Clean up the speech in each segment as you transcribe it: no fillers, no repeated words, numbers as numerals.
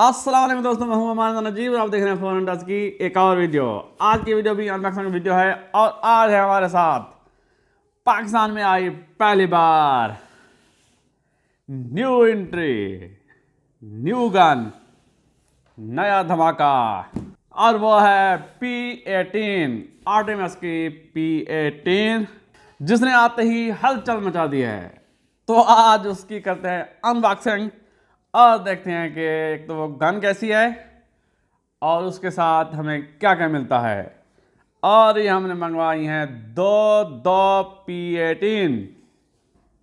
अस्सलाम वालेकुम दोस्तों, मैं हूं अमान नजीब और आप देख रहे हैं फॉरेन टच की एक और वीडियो। आज की वीडियो भी अनबॉक्सिंग वीडियो है और आज है हमारे साथ पाकिस्तान में आई पहली बार न्यू एंट्री, न्यू गन, नया धमाका और वो है P18 आर्टेमिस की P18 जिसने आते ही हलचल मचा दी है। तो आज उसकी करते हैं अनबॉक्सिंग और देखते हैं कि एक तो वो गन कैसी है और उसके साथ हमें क्या क्या मिलता है। और ये हमने मंगवाई हैं दो P18।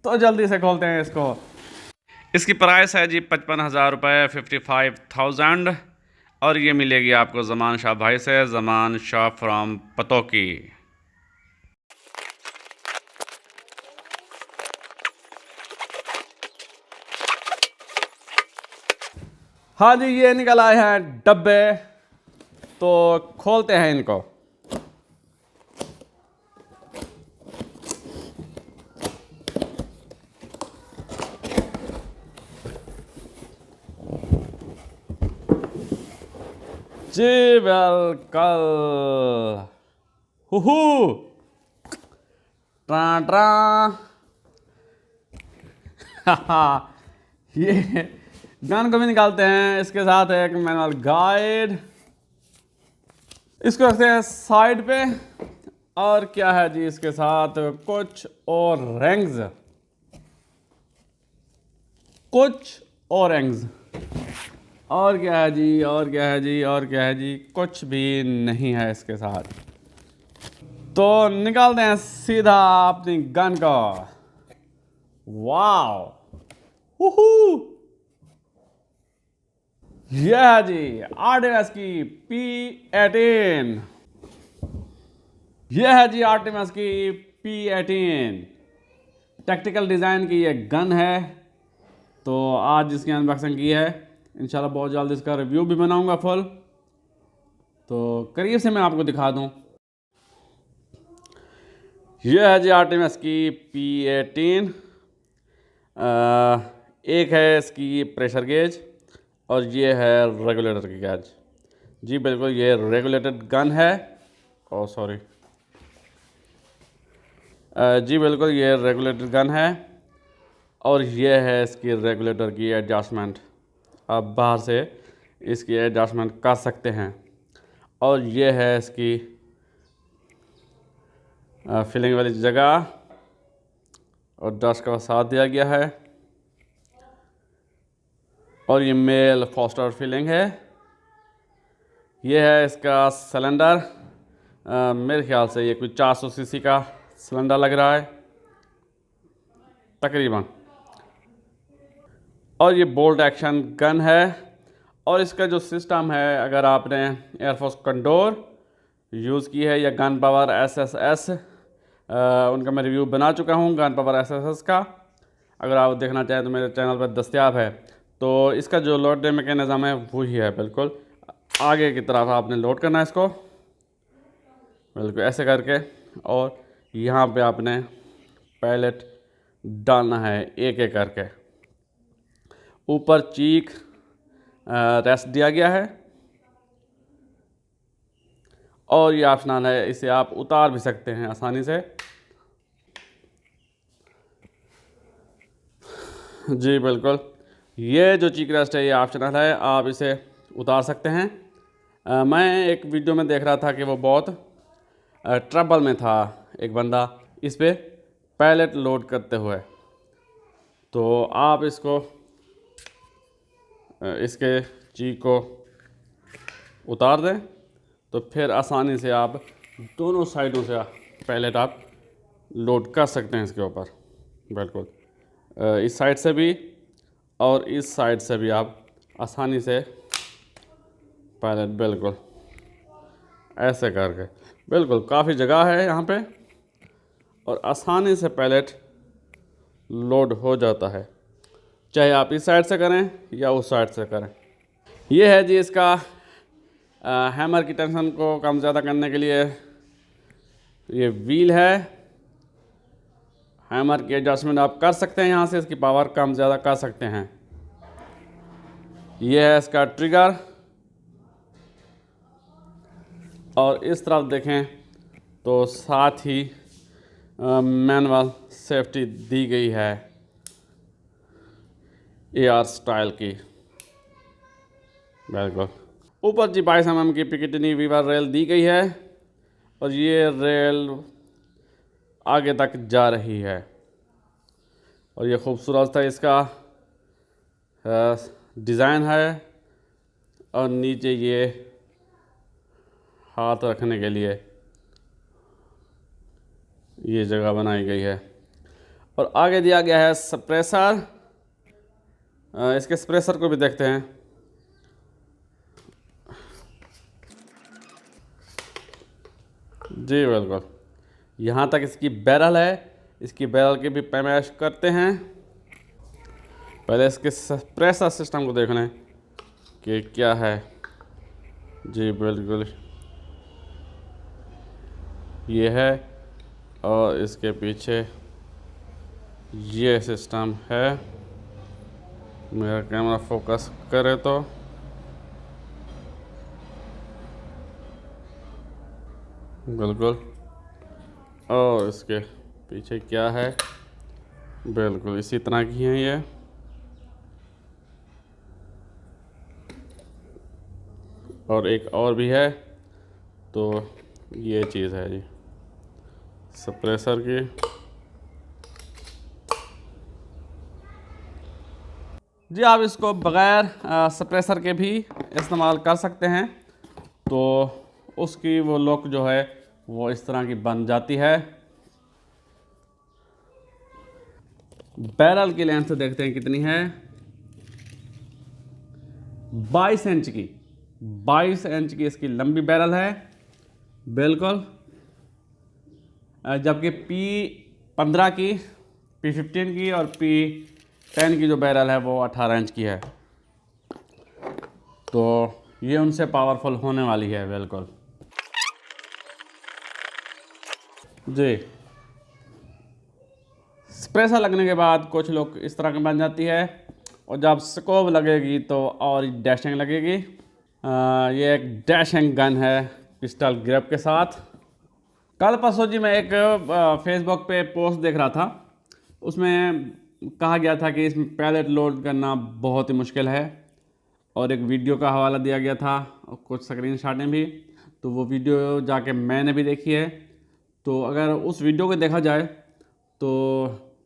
तो जल्दी से खोलते हैं इसको। इसकी प्राइस है जी 55,000 रुपये, 55,000। और ये मिलेगी आपको ज़मान शाह भाई से, ज़मान शाह फ्रॉम पतोकी। हाँ जी, ये निकल आए हैं डब्बे, तो खोलते हैं इनको। जी वेलकम। हुहू ट्रा ट्रा ये गन को भी निकालते हैं। इसके साथ एक मैनुअल गाइड, इसको रखते हैं साइड पे। और क्या है जी इसके साथ, कुछ और रिंग्स, और क्या है जी, और क्या है जी, और क्या है जी, कुछ भी नहीं है इसके साथ। तो निकालते हैं सीधा अपनी गन को। वाओ, हुहू, यह है जी आर्टेमिस की P18। यह है जी आर्टेमिस की P18 टैक्टिकल डिज़ाइन की ये गन है। तो आज इसकी अनबॉक्सिंग की है, इंशाल्लाह बहुत जल्द इसका रिव्यू भी बनाऊंगा फुल। तो करीब से मैं आपको दिखा दूं। यह है जी आर्टेमिस की P18। एक है इसकी प्रेशर गेज और ये है रेगुलेटर की गेज। जी बिल्कुल, ये रेगुलेटेड गन है। ओ सॉरी, जी बिल्कुल ये रेगुलेटेड गन है। और ये है इसकी रेगुलेटर की एडजस्टमेंट, आप बाहर से इसकी एडजस्टमेंट कर सकते हैं। और ये है इसकी फिलिंग वाली जगह और डस्ट का साथ दिया गया है। और ये मेल फॉस्टर फिलिंग है। ये है इसका सिलेंडर, मेरे ख्याल से ये कोई 400 सीसी का सिलेंडर लग रहा है तकरीबन। और ये बोल्ट एक्शन गन है। और इसका जो सिस्टम है, अगर आपने एयरफोर्स कंडोर यूज़ की है या गन पावर SSS, उनका मैं रिव्यू बना चुका हूँ गन पावर SSS का। अगर आप देखना चाहें तो मेरे चैनल पर दस्तयाब है। तो इसका जो लोड मैकेनिज़्म है वही है, बिल्कुल आगे की तरफ आपने लोड करना है इसको, बिल्कुल ऐसे करके। और यहाँ पे आपने पैलेट डालना है एक एक करके। ऊपर चीक रेस्ट दिया गया है और ये ऑप्शनल है, इसे आप उतार भी सकते हैं आसानी से। जी बिल्कुल, ये जो चीक रेस्ट है ये ऑप्शनल है, आप इसे उतार सकते हैं। मैं एक वीडियो में देख रहा था कि वो बहुत ट्रबल में था एक बंदा इस पे पैलेट लोड करते हुए। तो आप इसको इसके चीक को उतार दें तो फिर आसानी से आप दोनों साइडों से पैलेट आप लोड कर सकते हैं इसके ऊपर, बिल्कुल इस साइड से भी और इस साइड से भी आप आसानी से पैलेट, बिल्कुल ऐसे करके, बिल्कुल काफ़ी जगह है यहाँ पे और आसानी से पैलेट लोड हो जाता है, चाहे आप इस साइड से करें या उस साइड से करें। ये है जी इसका हैमर की टेंशन को कम ज़्यादा करने के लिए ये व्हील है। हैमर की एडजस्टमेंट आप कर सकते हैं, यहाँ से इसकी पावर कम ज़्यादा कर सकते हैं। ये है इसका ट्रिगर, और इस तरफ देखें तो साथ ही मैनुअल सेफ्टी दी गई है AR स्टाइल की। बिल्कुल ऊपर जी 22 mm की पिकेटिनी वीवर रेल दी गई है, और ये रेल आगे तक जा रही है, और ये खूबसूरत सा इसका डिज़ाइन है, और नीचे ये हाथ रखने के लिए ये जगह बनाई गई है, और आगे दिया गया है सप्रेसर। इसके सप्रेसर को भी देखते हैं। जी बिल्कुल, यहाँ तक इसकी बैरल है। इसकी बैरल की भी पैमाइश करते हैं। पहले इसके सप्रेसर सिस्टम को देख लें कि क्या है। जी बिल्कुल ये है, और इसके पीछे ये सिस्टम है। मेरा कैमरा फोकस करे तो बिल्कुल, और इसके पीछे क्या है, बिल्कुल इसी तरह की हैं ये। और एक और भी है, तो ये चीज़ है जी सप्रेसर की। जी आप इसको बग़ैर सप्रेसर के भी इस्तेमाल कर सकते हैं, तो उसकी वो लुक जो है वो इस तरह की बन जाती है। बैरल की लेंथ देखते हैं कितनी है, 22 इंच की। 22 इंच की इसकी लंबी बैरल है बिल्कुल, जबकि P15 की, P15 की और P10 की जो बैरल है वो 18 इंच की है, तो ये उनसे पावरफुल होने वाली है बिल्कुल। जी स्प्रेसर लगने के बाद कुछ लोग इस तरह की बन जाती है, और जब स्कोप लगेगी तो और डैशिंग लगेगी। ये एक डैशिंग गन है पिस्टल ग्रिप के साथ। कल परसों जी मैं एक फेसबुक पे पोस्ट देख रहा था, उसमें कहा गया था कि इसमें पैलेट लोड करना बहुत ही मुश्किल है, और एक वीडियो का हवाला दिया गया था और कुछ स्क्रीनशॉटें भी। तो वो वीडियो जाके मैंने भी देखी है। तो अगर उस वीडियो को देखा जाए तो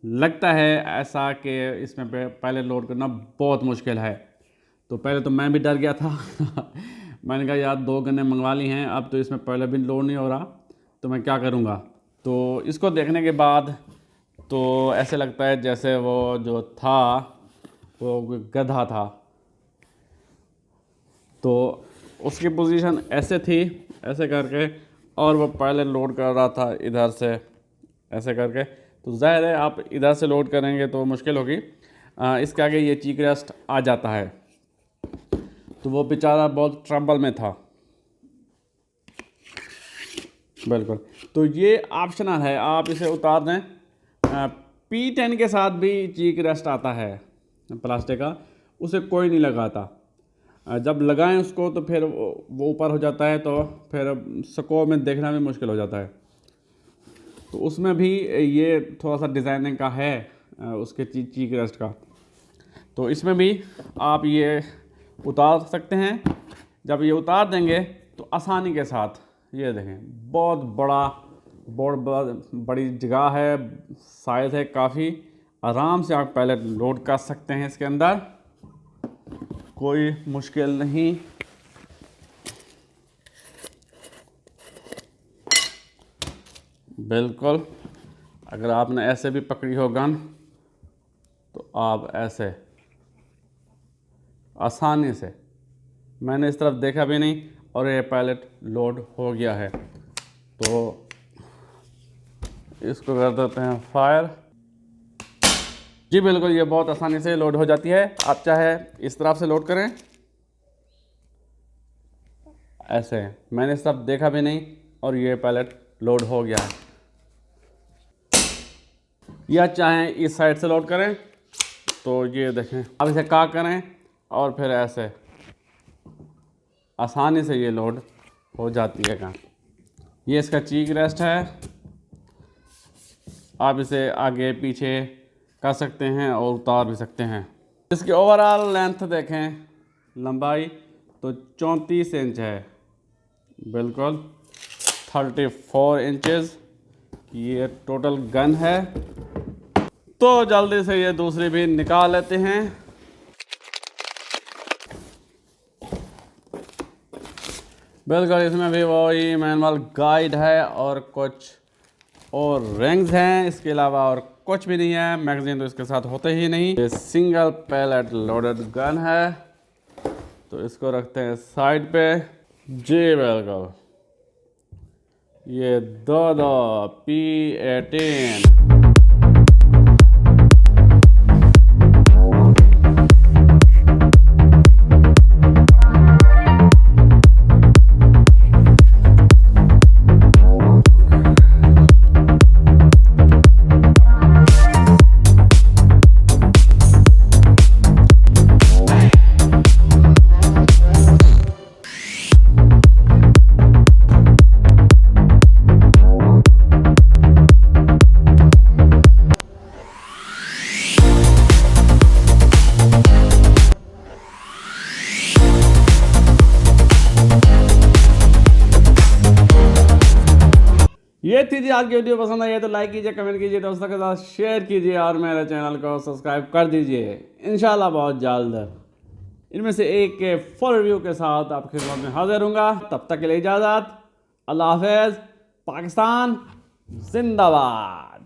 लगता है ऐसा कि इसमें पहले लोड करना बहुत मुश्किल है। तो पहले तो मैं भी डर गया था मैंने कहा यार 2 गन्ने मंगवा ली हैं, अब तो इसमें पहले भी लोड नहीं हो रहा, तो मैं क्या करूँगा। तो इसको देखने के बाद तो ऐसे लगता है जैसे वो जो था वो गधा था, तो उसकी पोजीशन ऐसे थी, ऐसे करके, और वो पहले लोड कर रहा था इधर से ऐसे करके। तो ज़ाहिर है आप इधर से लोड करेंगे तो मुश्किल होगी। इसके आगे ये चीक रेस्ट आ जाता है, तो वो बेचारा बहुत ट्रबल में था बिल्कुल। तो ये ऑप्शनल है, आप इसे उतार दें। P10 के साथ भी चीक रेस्ट आता है प्लास्टिक का, उसे कोई नहीं लगाता। जब लगाएं उसको तो फिर वो ऊपर हो जाता है, तो फिर स्कोप में देखना भी मुश्किल हो जाता है। तो उसमें भी ये थोड़ा सा डिज़ाइनिंग का है उसके चीक रेस्ट का। तो इसमें भी आप ये उतार सकते हैं। जब ये उतार देंगे तो आसानी के साथ, ये देखें बहुत बड़ी जगह है, साइज़ है काफ़ी, आराम से आप पैलेट लोड कर सकते हैं इसके अंदर, कोई मुश्किल नहीं। बिल्कुल अगर आपने ऐसे भी पकड़ी हो गन तो आप ऐसे आसानी से, मैंने इस तरफ देखा भी नहीं और ये पैलेट लोड हो गया है। तो इसको कर देते हैं फायर। जी बिल्कुल ये बहुत आसानी से लोड हो जाती है। आप चाहे इस तरफ से लोड करें, ऐसे, मैंने इस तरफ देखा भी नहीं और ये पैलेट लोड हो गया है। या चाहें इस साइड से लोड करें, तो ये देखें। अब इसे का करें और फिर ऐसे आसानी से ये लोड हो जाती है। ये इसका चीक रेस्ट है, आप इसे आगे पीछे कर सकते हैं और उतार भी सकते हैं। इसकी ओवरऑल लेंथ देखें, लंबाई तो 34 इंच है, बिल्कुल 34 इंचेस ये टोटल गन है। तो जल्दी से ये दूसरी भी निकाल लेते हैं। बिल्कुल इसमें भी वही मैनुअल गाइड है और कुछ और रिंग्स हैं, इसके अलावा और कुछ भी नहीं है। मैगजीन तो इसके साथ होते ही नहीं। ये सिंगल पैलेट लोडेड गन है, तो इसको रखते हैं साइड पे। जी बिल्कुल, ये दो P18। ये थी जी आज की वीडियो। पसंद आई है तो लाइक कीजिए, कमेंट कीजिए, दोस्तों के साथ शेयर कीजिए और मेरे चैनल को सब्सक्राइब कर दीजिए। इंशाल्लाह बहुत जल्द इनमें से एक के फुल रिव्यू के साथ आपके खिदमत में हाजिर होऊंगा। तब तक के लिए इजाज़त। अल्लाह हाफ़िज़। पाकिस्तान जिंदाबाद।